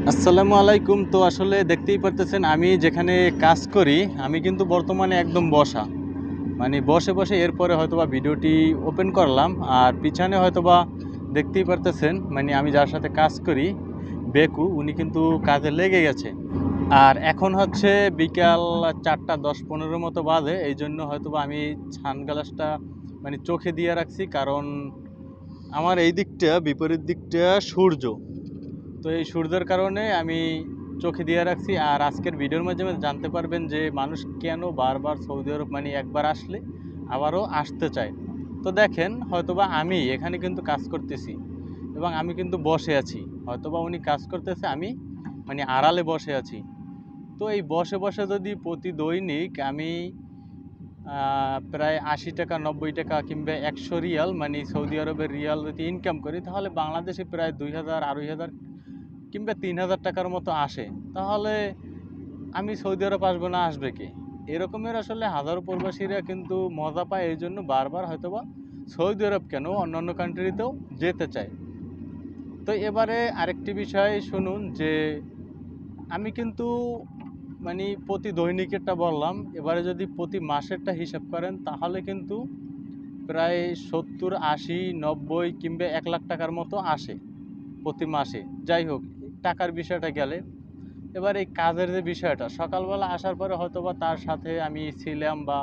আসসালামু আলাইকুম। তো আসলে দেখতেই পারতেছেন আমি যেখানে কাজ করি আমি কিন্তু বর্তমানে একদম বসা, মানে বসে বসে এরপরে হয়তোবা ভিডিওটি ওপেন করলাম। আর পিছনে হয়তোবা দেখতেই পারতেছেন মানে আমি যার সাথে কাজ করি বেকু, উনি কিন্তু কাজে লেগে গেছে। আর এখন হচ্ছে বিকাল 4:10-15 মতো বাজে, এই জন্য হয়তোবা আমি সানগ্লাসটা মানে চোখে দিয়ে রাখছি, কারণ আমার এই দিকটা বিপরীত দিকটা সূর্য। তো এই সূর্যের কারণে আমি চোখে দিয়ে রাখছি। আর আজকের ভিডিওর মাধ্যমে জানতে পারবেন যে মানুষ কেন বারবার সৌদি আরব মানে একবার আসলে আবারও আসতে চায়। তো দেখেন, হয়তোবা আমি এখানে কিন্তু কাজ করতেছি এবং আমি কিন্তু বসে আছি, হয়তোবা উনি কাজ করতেছে, আমি মানে আড়ালে বসে আছি। তো এই বসে বসে যদি প্রতি দৈনিক আমি প্রায় ৮০ টাকা, ৯০ টাকা কিংবা ১০০ রিয়াল মানে সৌদি আরবের রিয়াল যদি ইনকাম করি, তাহলে বাংলাদেশে প্রায় ২,০০০, ২,৫০০ কিংবা ৩,০০০ টাকার মতো আসে। তাহলে আমি সৌদি আরব আসবো না, আসবে কে? এরকমের আসলে হাজারো প্রবাসীরা কিন্তু মজা পায়, এই জন্য বারবার হয়তোবা সৌদি আরব কেন অন্যান্য কান্ট্রিতেও যেতে চায়। তো এবারে আরেকটি বিষয় শুনুন যে আমি কিন্তু মানে প্রতি দৈনিকেরটা বললাম, এবারে যদি প্রতি মাসেরটা হিসাব করেন তাহলে কিন্তু প্রায় ৭০, ৮০, ৯০ কিংবা ১,০০,০০০ টাকার মতো আসে প্রতি মাসে। যাই হোক, টাকার বিষয়টা গেলে, এবার এই কাজের যে বিষয়টা, সকালবেলা আসার পরে হয়তোবা তার সাথে আমি ছিলাম বা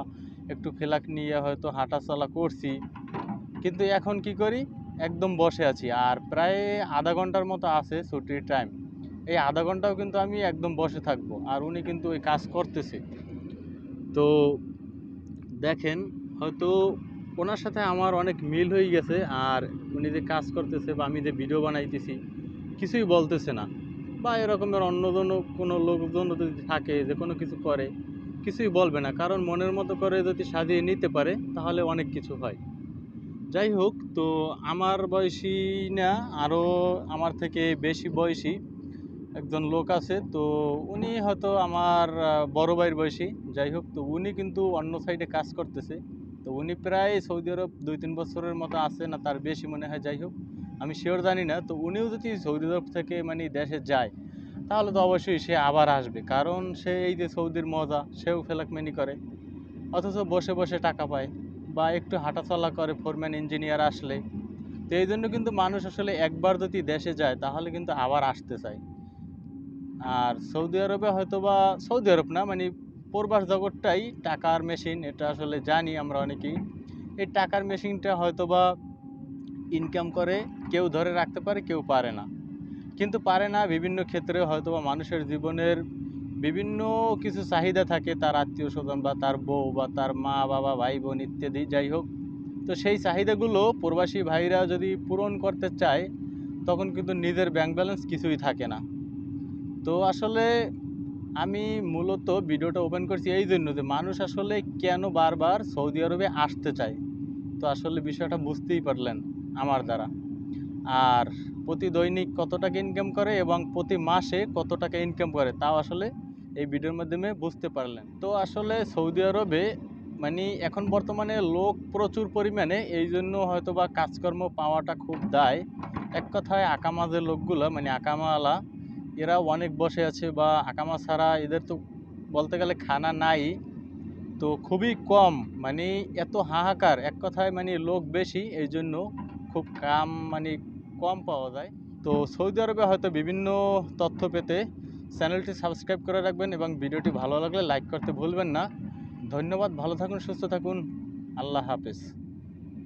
একটু ফেলাক নিয়ে হয়তো হাঁটাচলা করছি, কিন্তু এখন কি করি, একদম বসে আছি। আর প্রায় আধা ঘন্টার মতো আছে ছুটির টাইম, এই আধা ঘন্টাও কিন্তু আমি একদম বসে থাকবো, আর উনি কিন্তু ওই কাজ করতেছে। তো দেখেন, হয়তো ওনার সাথে আমার অনেক মিল হয়ে গেছে। আর উনি যে কাজ করতেছে বা আমি যে ভিডিও বানাইতেছি কিছুই বলতেছে না, বা এরকমের অন্যজন কোনো লোকজন যদি থাকে যে কোনো কিছু করে, কিছুই বলবে না, কারণ মনের মতো করে যদি সাজিয়ে নিতে পারে তাহলে অনেক কিছু হয়। যাই হোক, তো আমার বয়সী না, আরও আমার থেকে বেশি বয়সী একজন লোক আছে। তো উনি হয়তো আমার বড় ভাইয়ের বয়সী। যাই হোক, তো উনি কিন্তু অন্য সাইডে কাজ করতেছে। তো উনি প্রায় সৌদি আরব ২-৩ বছরের মতো আছে, না তার বেশি মনে হয়। যাই হোক, আমি শিওর জানি না। তো উনিও যদি সৌদি আরব থেকে মানে দেশে যায়, তাহলে তো অবশ্যই সে আবার আসবে, কারণ সে এই যে সৌদির মজা সেও ফেলাকমেনি করে, অথচ বসে বসে টাকা পায় বা একটু হাঁটাচলা করে ফোরম্যান ইঞ্জিনিয়ার আসলে। তো এই জন্য কিন্তু মানুষ আসলে একবার যদি দেশে যায় তাহলে কিন্তু আবার আসতে চায়। আর সৌদি আরবে হয়তোবা, সৌদি আরব না মানে প্রবাস জগৎটাই টাকার মেশিন, এটা আসলে জানি আমরা অনেকেই। এই টাকার মেশিনটা হয়তোবা ইনকাম করে কেউ ধরে রাখতে পারে, কেউ পারে না। কিন্তু পারে না বিভিন্ন ক্ষেত্রে, হয়তোবা মানুষের জীবনের বিভিন্ন কিছু চাহিদা থাকে, তার আত্মীয় স্বজন বা তার বউ বা তার মা বাবা ভাই বোন ইত্যাদি। যাই হোক, তো সেই চাহিদাগুলো প্রবাসী ভাইরা যদি পূরণ করতে চায়, তখন কিন্তু নিজের ব্যাংক ব্যালেন্স কিছুই থাকে না। তো আসলে আমি মূলত ভিডিওটা ওপেন করছি এই জন্য যে মানুষ আসলে কেন বারবার সৌদি আরবে আসতে চায়। তো আসলে বিষয়টা বুঝতেই পারলেন আমার দ্বারা। আর প্রতি দৈনিক কত টাকা ইনকাম করে এবং প্রতি মাসে কত টাকা ইনকাম করে, তাও আসলে এই ভিডিওর মাধ্যমে বুঝতে পারলেন। তো আসলে সৌদি আরবে মানে এখন বর্তমানে লোক প্রচুর পরিমাণে, এই জন্য হয়তো বা কাজকর্ম পাওয়াটা খুব দায়। এক কথায় আকামা যে লোকগুলো মানে আকামাওয়ালা, এরা অনেক বসে আছে, বা আকামা ছাড়া এদের তো বলতে গেলে খানা নাই। তো খুবই কম, মানে এত হাহাকার, এক কথায় মানে লোক বেশি, এই জন্য খুব কাম মানে কম পাওয়া যায়। তো সৌদি আরবে হয়তো বিভিন্ন তথ্য পেতে চ্যানেলটি সাবস্ক্রাইব করে রাখবেন এবং ভিডিওটি ভালো লাগলে লাইক করতে ভুলবেন না। ধন্যবাদ, ভালো থাকুন, সুস্থ থাকুন, আল্লাহ হাফেজ।